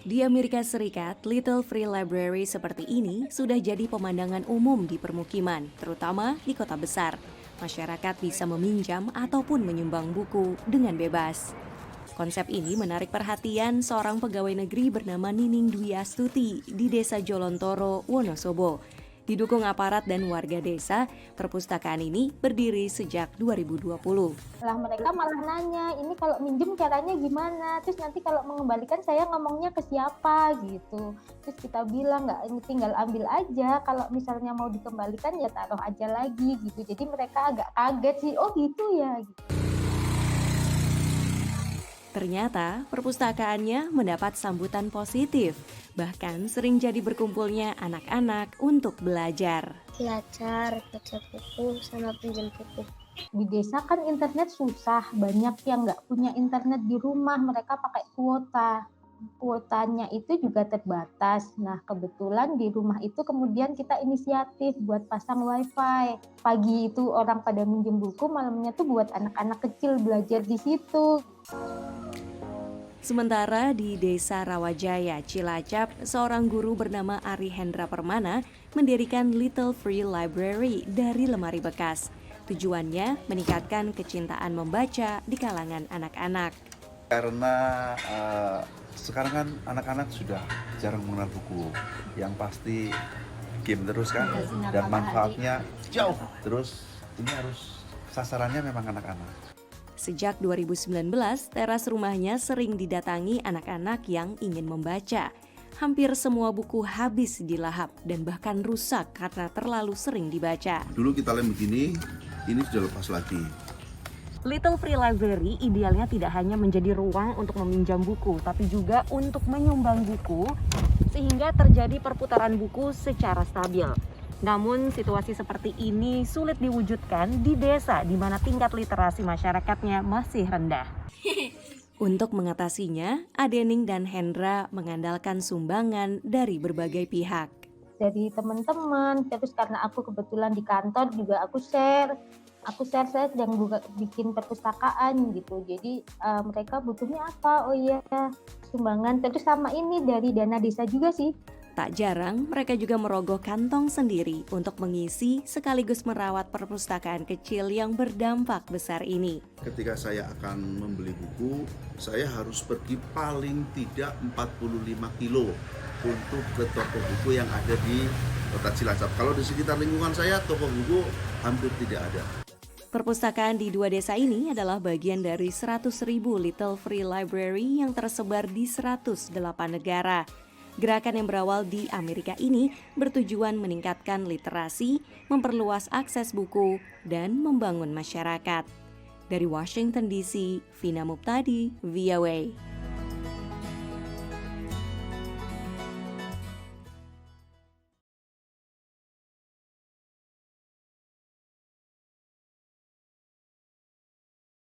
Di Amerika Serikat, Little Free Library seperti ini sudah jadi pemandangan umum di permukiman, terutama di kota besar. Masyarakat bisa meminjam ataupun menyumbang buku dengan bebas. Konsep ini menarik perhatian seorang pegawai negeri bernama Nining Dwi Astuti di Desa Jolontoro, Wonosobo. Didukung aparat dan warga desa, perpustakaan ini berdiri sejak 2020. Lah mereka malah nanya, ini kalau minjem caranya gimana? Terus nanti kalau mengembalikan saya ngomongnya ke siapa gitu. Terus kita bilang nggak, ini tinggal ambil aja. Kalau misalnya mau dikembalikan ya taruh aja lagi gitu. Jadi mereka agak kaget sih, oh gitu ya. Gitu. Ternyata perpustakaannya mendapat sambutan positif, bahkan sering jadi berkumpulnya anak-anak untuk belajar. Belajar, baca buku, sama pinjam buku. Di desa kan internet susah, banyak yang nggak punya internet di rumah, mereka pakai kuota. Kuotanya itu juga terbatas. Nah, kebetulan di rumah itu kemudian kita inisiatif buat pasang wifi. Pagi itu orang pada minjem buku, malamnya tuh buat anak-anak kecil belajar di situ. Sementara di Desa Rawajaya, Cilacap, seorang guru bernama Ari Hendra Permana mendirikan Little Free Library dari lemari bekas. Tujuannya meningkatkan kecintaan membaca di kalangan anak-anak. Karena sekarang kan anak-anak sudah jarang mengenal buku, yang pasti game terus kan, dan manfaatnya jauh. Terus ini harus sasarannya memang anak-anak. Sejak 2019, teras rumahnya sering didatangi anak-anak yang ingin membaca. Hampir semua buku habis dilahap dan bahkan rusak karena terlalu sering dibaca. Dulu kita lem begini, ini sudah lepas lagi. Little Free Library idealnya tidak hanya menjadi ruang untuk meminjam buku, tapi juga untuk menyumbang buku, sehingga terjadi perputaran buku secara stabil. Namun situasi seperti ini sulit diwujudkan di desa di mana tingkat literasi masyarakatnya masih rendah. Untuk mengatasinya, Adening dan Hendra mengandalkan sumbangan dari berbagai pihak. Dari teman-teman, terus karena aku kebetulan di kantor juga aku share saya sedang bikin perpustakaan gitu. Jadi mereka butuhnya apa? Oh iya, sumbangan. Terus sama ini dari dana desa juga sih. Tak jarang mereka juga merogoh kantong sendiri untuk mengisi sekaligus merawat perpustakaan kecil yang berdampak besar ini. Ketika saya akan membeli buku, saya harus pergi paling tidak 45 kilo untuk ke toko buku yang ada di Kota Cilacap. Kalau di sekitar lingkungan saya, toko buku hampir tidak ada. Perpustakaan di dua desa ini adalah bagian dari 100.000 Little Free Library yang tersebar di 108 negara. Gerakan yang berawal di Amerika ini bertujuan meningkatkan literasi, memperluas akses buku, dan membangun masyarakat. Dari Washington DC, Vina Muptadi, VOA.